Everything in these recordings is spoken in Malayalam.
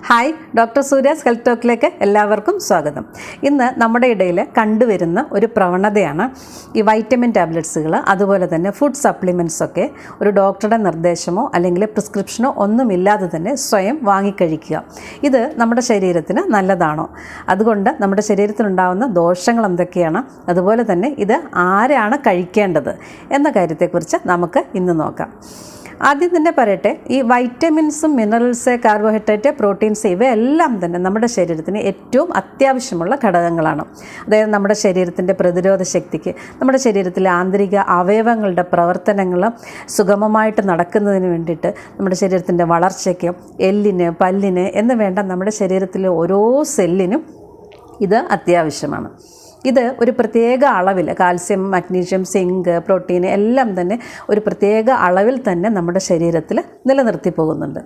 ഹായ്, ഡോക്ടർ സൂര്യാസ് ഹെൽത്ത് ടോക്കിലേക്ക് എല്ലാവർക്കും സ്വാഗതം. ഇന്ന് നമ്മുടെ ഇടയിൽ കണ്ടുവരുന്ന ഒരു പ്രവണതയാണ് ഈ വൈറ്റമിൻ ടാബ്ലറ്റ്സുകൾ, അതുപോലെ തന്നെ ഫുഡ് സപ്ലിമെൻറ്റ്സൊക്കെ ഒരു ഡോക്ടറുടെ നിർദ്ദേശമോ അല്ലെങ്കിൽ പ്രിസ്ക്രിപ്ഷനോ ഒന്നുമില്ലാതെ തന്നെ സ്വയം വാങ്ങിക്കഴിക്കുക. ഇത് നമ്മുടെ ശരീരത്തിന് നല്ലതാണോ? അതുകൊണ്ട് നമ്മുടെ ശരീരത്തിനുണ്ടാകുന്ന ദോഷങ്ങൾ എന്തൊക്കെയാണ്? അതുപോലെ തന്നെ ഇത് ആരാണ് കഴിക്കേണ്ടത് എന്ന കാര്യത്തെക്കുറിച്ച് നമുക്ക് ഇന്ന് നോക്കാം. ആദ്യം തന്നെ പറയട്ടെ, ഈ വൈറ്റമിൻസും മിനറൽസ്, കാർബോഹൈഡ്രേറ്റ്, പ്രോട്ടീൻസ് ഇവയെല്ലാം തന്നെ നമ്മുടെ ശരീരത്തിന് ഏറ്റവും അത്യാവശ്യമുള്ള ഘടകങ്ങളാണ്. അതായത് നമ്മുടെ ശരീരത്തിൻ്റെ പ്രതിരോധ ശക്തിക്ക്, നമ്മുടെ ശരീരത്തിലെ ആന്തരിക അവയവങ്ങളുടെ പ്രവർത്തനങ്ങൾ സുഗമമായിട്ട് നടക്കുന്നതിന് വേണ്ടിയിട്ട്, നമ്മുടെ ശരീരത്തിൻ്റെ വളർച്ചയ്ക്ക്, എല്ലിന്, പല്ലിന് എന്ന് വേണ്ട നമ്മുടെ ശരീരത്തിലെ ഓരോ സെല്ലിനും ഇത് അത്യാവശ്യമാണ്. ഇത് ഒരു പ്രത്യേക അളവിൽ കാൽസ്യം, മഗ്നീഷ്യം, സിങ്ക്, പ്രോട്ടീൻ എല്ലാം തന്നെ ഒരു പ്രത്യേക അളവിൽ തന്നെ നമ്മുടെ ശരീരത്തിൽ നിലനിർത്തി പോകുന്നുണ്ട്.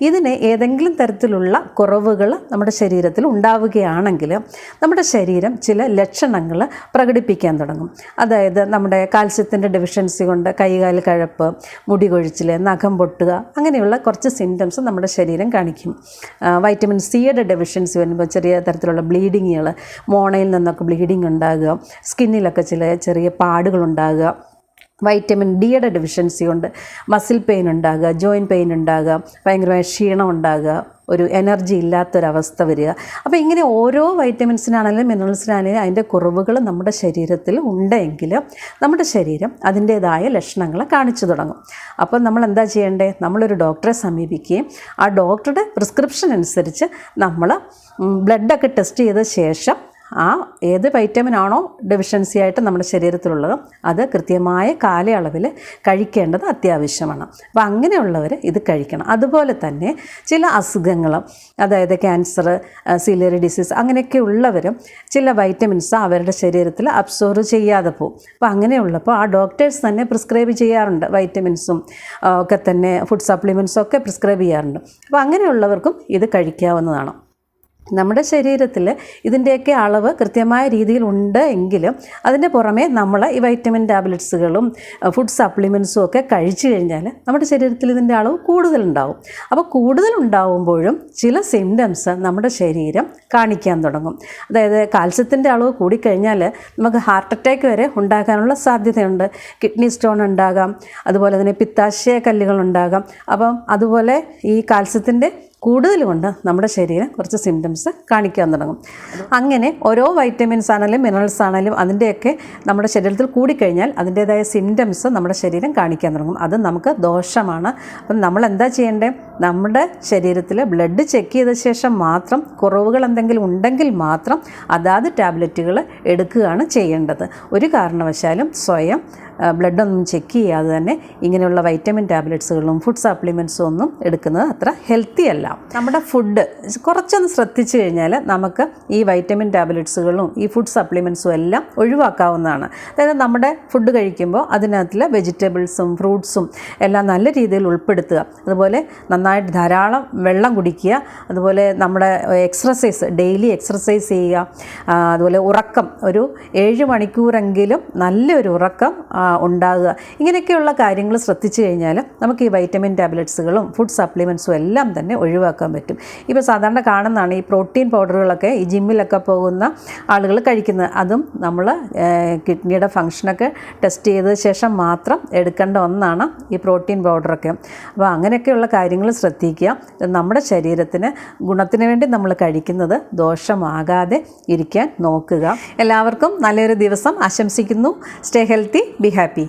ഇതിന് ഏതെങ്കിലും തരത്തിലുള്ള കുറവുകൾ നമ്മുടെ ശരീരത്തിൽ ഉണ്ടാവുകയാണെങ്കിൽ നമ്മുടെ ശരീരം ചില ലക്ഷണങ്ങൾ പ്രകടിപ്പിക്കാൻ തുടങ്ങും. അതായത് നമ്മുടെ കാൽസ്യത്തിൻ്റെ ഡെഫിഷ്യൻസി കൊണ്ട് കൈകാൽ കഴപ്പ്, മുടി കൊഴിച്ചിൽ, നഖം പൊട്ടുക, അങ്ങനെയുള്ള കുറച്ച് സിംറ്റംസ് നമ്മുടെ ശരീരം കാണിക്കും. വൈറ്റമിൻ സിയുടെ ഡെഫിഷ്യൻസി വരുമ്പോൾ ചെറിയ തരത്തിലുള്ള ബ്ലീഡിങ്ങുകൾ, മോണയിൽ നിന്നൊക്കെ ബ്ലീഡിങ് ഉണ്ടാകുക, സ്കിന്നിലൊക്കെ ചെറിയ പാടുകളുണ്ടാകുക. വൈറ്റമിൻ ഡിയുടെ ഡെഫിഷ്യൻസി കൊണ്ട് മസിൽ പെയിൻ ഉണ്ടാകുക, ജോയിൻറ്റ് പെയിൻ ഉണ്ടാകുക, ഭയങ്കരമായ ക്ഷീണം ഉണ്ടാകുക, ഒരു എനർജി ഇല്ലാത്തൊരവസ്ഥ വരിക. അപ്പോൾ ഇങ്ങനെ ഓരോ വൈറ്റമിൻസിനാണെങ്കിലും മിനറൽസിനാണെങ്കിലും അതിൻ്റെ കുറവുകൾ നമ്മുടെ ശരീരത്തിൽ ഉണ്ടെങ്കിൽ നമ്മുടെ ശരീരം അതിൻ്റേതായ ലക്ഷണങ്ങൾ കാണിച്ചു തുടങ്ങും. അപ്പോൾ നമ്മൾ എന്താ ചെയ്യേണ്ടത്? നമ്മളൊരു ഡോക്ടറെ സമീപിക്കുകയും ആ ഡോക്ടറുടെ പ്രിസ്ക്രിപ്ഷൻ അനുസരിച്ച് നമ്മൾ ബ്ലഡൊക്കെ ടെസ്റ്റ് ചെയ്ത ശേഷം ഏത് വൈറ്റമിനാണോ ഡെഫിഷ്യൻസി ആയിട്ട് നമ്മുടെ ശരീരത്തിലുള്ളത് അത് കൃത്യമായ കാലയളവിൽ കഴിക്കേണ്ടത് അത്യാവശ്യമാണ്. അപ്പോൾ അങ്ങനെയുള്ളവർ ഇത് കഴിക്കണം. അതുപോലെ തന്നെ ചില അസുഖങ്ങൾ, അതായത് ക്യാൻസർ, സിലിയറി ഡിസീസ്, അങ്ങനെയൊക്കെ ഉള്ളവരും ചില വൈറ്റമിൻസ് അവരുടെ ശരീരത്തിൽ അബ്സോർവ് ചെയ്യാതെ പോകും. അപ്പോൾ അങ്ങനെയുള്ളപ്പോൾ ആ ഡോക്ടേഴ്സ് തന്നെ പ്രിസ്ക്രൈബ് ചെയ്യാറുണ്ട്. വൈറ്റമിൻസും ഒക്കെ തന്നെ ഫുഡ് സപ്ലിമെൻറ്റ്സും ഒക്കെ പ്രിസ്ക്രൈബ് ചെയ്യാറുണ്ട്. അപ്പോൾ അങ്ങനെയുള്ളവർക്കും ഇത് കഴിക്കാവുന്നതാണ്. നമ്മുടെ ശരീരത്തിൽ ഇതിൻ്റെയൊക്കെ അളവ് കൃത്യമായ രീതിയിൽ ഉണ്ട് എങ്കിലും അതിൻ്റെ പുറമേ നമ്മൾ ഈ വൈറ്റമിൻ ടാബ്ലറ്റ്സുകളും ഫുഡ് സപ്ലിമെൻറ്റ്സും ഒക്കെ കഴിച്ചു കഴിഞ്ഞാൽ നമ്മുടെ ശരീരത്തിൽ ഇതിൻ്റെ അളവ് കൂടുതലുണ്ടാവും. അപ്പോൾ കൂടുതലുണ്ടാവുമ്പോഴും ചില സിംറ്റംസ് നമ്മുടെ ശരീരം കാണിക്കാൻ തുടങ്ങും. അതായത് കാൽസ്യത്തിൻ്റെ അളവ് കൂടിക്കഴിഞ്ഞാൽ നമുക്ക് ഹാർട്ട് അറ്റാക്ക് വരെ ഉണ്ടാകാനുള്ള സാധ്യതയുണ്ട്. കിഡ്നി സ്റ്റോൺ ഉണ്ടാകാം, അതുപോലെ തന്നെ പിത്താശയ കല്ലുകൾ ഉണ്ടാകാം. അപ്പം അതുപോലെ ഈ കാൽസ്യത്തിൻ്റെ കൂടുതൽ കൊണ്ട് നമ്മുടെ ശരീരം കുറച്ച് സിംറ്റംസ് കാണിക്കാൻ തുടങ്ങും. അങ്ങനെ ഓരോ വൈറ്റമിൻസ് ആണെങ്കിലും മിനറൽസ് ആണെങ്കിലും അതിൻ്റെയൊക്കെ നമ്മുടെ ശരീരത്തിൽ കൂടിക്കഴിഞ്ഞാൽ അതിൻ്റേതായ സിംറ്റംസ് നമ്മുടെ ശരീരം കാണിക്കാൻ തുടങ്ങും. അത് നമുക്ക് ദോഷമാണ്. അപ്പം നമ്മൾ എന്താ ചെയ്യേണ്ടത്? നമ്മുടെ ശരീരത്തിൽ ബ്ലഡ് ചെക്ക് ചെയ്ത ശേഷം മാത്രം കുറവുകൾ എന്തെങ്കിലും ഉണ്ടെങ്കിൽ മാത്രം അതാത് ടാബ്ലറ്റുകൾ എടുക്കുകയാണ് ചെയ്യേണ്ടത്. ഒരു കാരണവശാലും സ്വയം ബ്ലഡൊന്നും ചെക്ക് ചെയ്യാതെ തന്നെ ഇങ്ങനെയുള്ള വൈറ്റമിൻ ടാബ്ലറ്റ്സുകളും ഫുഡ് സപ്ലിമെൻറ്റ്സും ഒന്നും എടുക്കുന്നത് അത്ര ഹെൽത്തി അല്ല. നമ്മുടെ ഫുഡ് കുറച്ചൊന്ന് ശ്രദ്ധിച്ചു കഴിഞ്ഞാൽ നമുക്ക് ഈ വൈറ്റമിൻ ടാബ്ലറ്റ്സുകളും ഈ ഫുഡ് സപ്ലിമെൻറ്റ്സും എല്ലാം ഒഴിവാക്കാവുന്നതാണ്. അതായത് നമ്മുടെ ഫുഡ് കഴിക്കുമ്പോൾ അതിനകത്തുള്ള വെജിറ്റബിൾസും ഫ്രൂട്ട്സും എല്ലാം നല്ല രീതിയിൽ ഉൾപ്പെടുത്തുക. അതുപോലെ നന്നായിട്ട് ധാരാളം വെള്ളം കുടിക്കുക. അതുപോലെ നമ്മുടെ എക്സർസൈസ്, ഡെയിലി എക്സർസൈസ് ചെയ്യുക. അതുപോലെ ഉറക്കം, ഒരു 7 മണിക്കൂറെങ്കിലും നല്ലൊരു ഉറക്കം ഉണ്ടാകുക. ഇങ്ങനെയൊക്കെയുള്ള കാര്യങ്ങൾ ശ്രദ്ധിച്ചു കഴിഞ്ഞാൽ നമുക്ക് ഈ വൈറ്റമിൻ ടാബ്ലറ്റ്സുകളും ഫുഡ് സപ്ലിമെൻറ്റ്സും എല്ലാം തന്നെ ഒഴിവാക്കാൻ പറ്റും. ഇപ്പോൾ സാധാരണ കാണുന്നതാണ് ഈ പ്രോട്ടീൻ പൗഡറുകളൊക്കെ ഈ ജിമ്മിലൊക്കെ പോകുന്ന ആളുകൾ കഴിക്കുന്നത്. അതും നമ്മൾ കിഡ്നിയുടെ ഫങ്ഷനൊക്കെ ടെസ്റ്റ് ചെയ്ത ശേഷം മാത്രം എടുക്കേണ്ട ഒന്നാണ് ഈ പ്രോട്ടീൻ പൗഡറൊക്കെ. അപ്പോൾ അങ്ങനെയൊക്കെയുള്ള കാര്യങ്ങൾ ശ്രദ്ധിക്കുക. നമ്മുടെ ശരീരത്തിന് ഗുണത്തിന് വേണ്ടി നമ്മൾ കഴിക്കുന്നത് ദോഷമാകാതെ ഇരിക്കാൻ നോക്കുക. എല്ലാവർക്കും നല്ലൊരു ദിവസം ആശംസിക്കുന്നു. Stay healthy, be happy.